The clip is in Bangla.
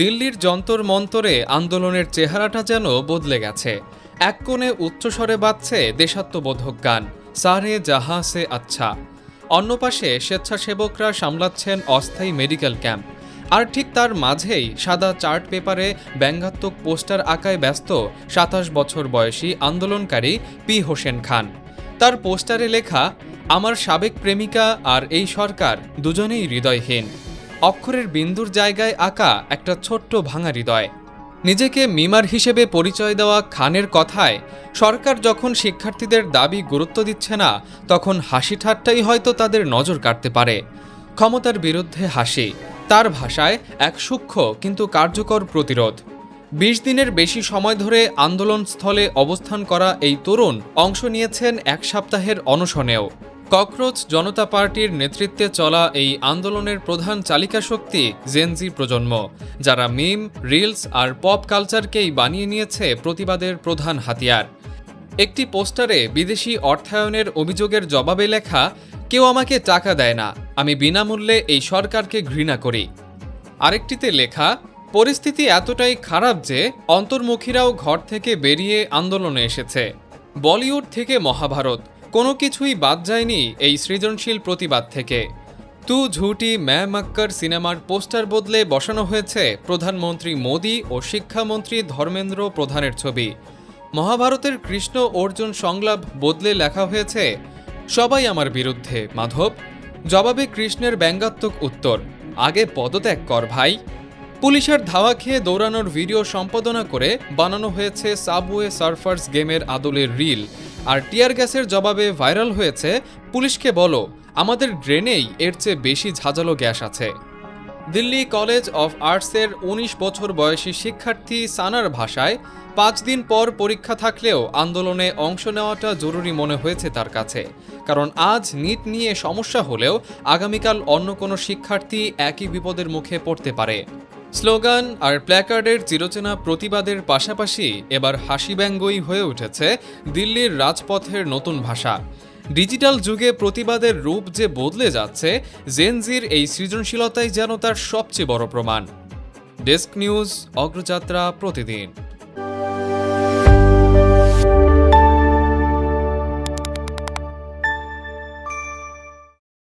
দিল্লির যন্তর মন্তরে আন্দোলনের চেহারাটা যেন বদলে গেছে। এক কোণে উচ্চস্বরে বাজছে দেশাত্মবোধক গান সারে জাহাঁ সে আচ্ছা, অন্য পাশে স্বেচ্ছাসেবকরা সামলাচ্ছেন অস্থায়ী মেডিকেল ক্যাম্প, আর ঠিক তার মাঝেই সাদা চার্ট পেপারে ব্যঙ্গাত্মক পোস্টার আঁকায় ব্যস্ত ২৭ বছর বয়সী আন্দোলনকারী পি হোসেন খান। তার পোস্টারে লেখা, আমার সাবেক প্রেমিকা আর এই সরকার দুজনেই হৃদয়হীন। অক্ষরের বিন্দুর জায়গায় আঁকা একটা ছোট্ট ভাঙা হৃদয়। নিজেকে মিমার হিসেবে পরিচয় দেওয়া খানের কথায় সরকার যখন শিক্ষার্থীদের দাবি গুরুত্ব দিচ্ছে না, তখন হাসি ঠাট্টাই হয়তো তাদের নজর কাটতে পারে। ক্ষমতার বিরুদ্ধে হাসি, তার ভাষায় এক সূক্ষ্ম কিন্তু কার্যকর প্রতিরোধ। ২০ দিনের বেশি সময় ধরে আন্দোলনস্থলে অবস্থান করা এই তরুণ অংশ নিয়েছেন এক সপ্তাহের অনশনেও। ককরোচ জনতা পার্টির নেতৃত্বে চলা এই আন্দোলনের প্রধান চালিকা শক্তি জেনজি প্রজন্ম, যারা মিম, রিলস আর পপ কালচারকেই বানিয়ে নিয়েছে প্রতিবাদের প্রধান হাতিয়ার। একটি পোস্টারে বিদেশি অর্থায়নের অভিযোগের জবাবে লেখা, কেউ আমাকে টাকা দেয় না, আমি বিনামূল্যে এই সরকারকে ঘৃণা করি। আরেকটিতে লেখা, পরিস্থিতি এতটাই খারাপ যে অন্তর্মুখীরাও ঘর থেকে বেরিয়ে আন্দোলনে এসেছে। বলিউড থেকে মহাভারত, কোনো কিছুই বাদ যায়নি এই সৃজনশীল প্রতিবাদ থেকে। তু ঝুটি ম্যা মক্কর সিনেমার পোস্টার বদলে বসানো হয়েছে প্রধানমন্ত্রী মোদি ও শিক্ষামন্ত্রী ধর্মেন্দ্র প্রধানের ছবি। মহাভারতের কৃষ্ণ অর্জুন সংলাপ বদলে লেখা হয়েছে, সবাই আমার বিরুদ্ধে মাধব। জবাবে কৃষ্ণের ব্যঙ্গাত্মক উত্তর, আগে পদত্যাগ কর ভাই। পুলিশের ধাওয়া খেয়ে দৌড়ানোর ভিডিও সম্পাদনা করে বানানো হয়েছে সাবওয়ে সার্ফার্স গেমের আদলের রিল, আর টিয়ার গ্যাসের জবাবে ভাইরাল হয়েছে, পুলিশকে বলো আমাদের ড্রেনেই এর চেয়ে বেশি ঝাঁঝালো গ্যাস আছে। দিল্লি কলেজ অফ আর্টসের ১৯ বছর বয়সী শিক্ষার্থী সানার ভাষায়, ৫ দিন পর পরীক্ষা থাকলেও আন্দোলনে অংশ নেওয়াটা জরুরি মনে হয়েছে তার কাছে, কারণ আজ নিট নিয়ে সমস্যা হলেও আগামীকাল অন্য কোনো শিক্ষার্থী একই বিপদের মুখে পড়তে পারে। স্লোগান আর প্ল্যাকার্ডের চিরচেনা প্রতিবাদের পাশাপাশি এবার হাসি ব্যঙ্গই হয়ে উঠেছে দিল্লির রাজপথের নতুন ভাষা। ডিজিটাল যুগে প্রতিবাদের রূপ যে বদলে যাচ্ছে, জেনজির এই সৃজনশীলতাই যেন তার সবচেয়ে বড় প্রমাণ। ডেস্ক নিউজ, অগ্রযাত্রা, প্রতিদিন।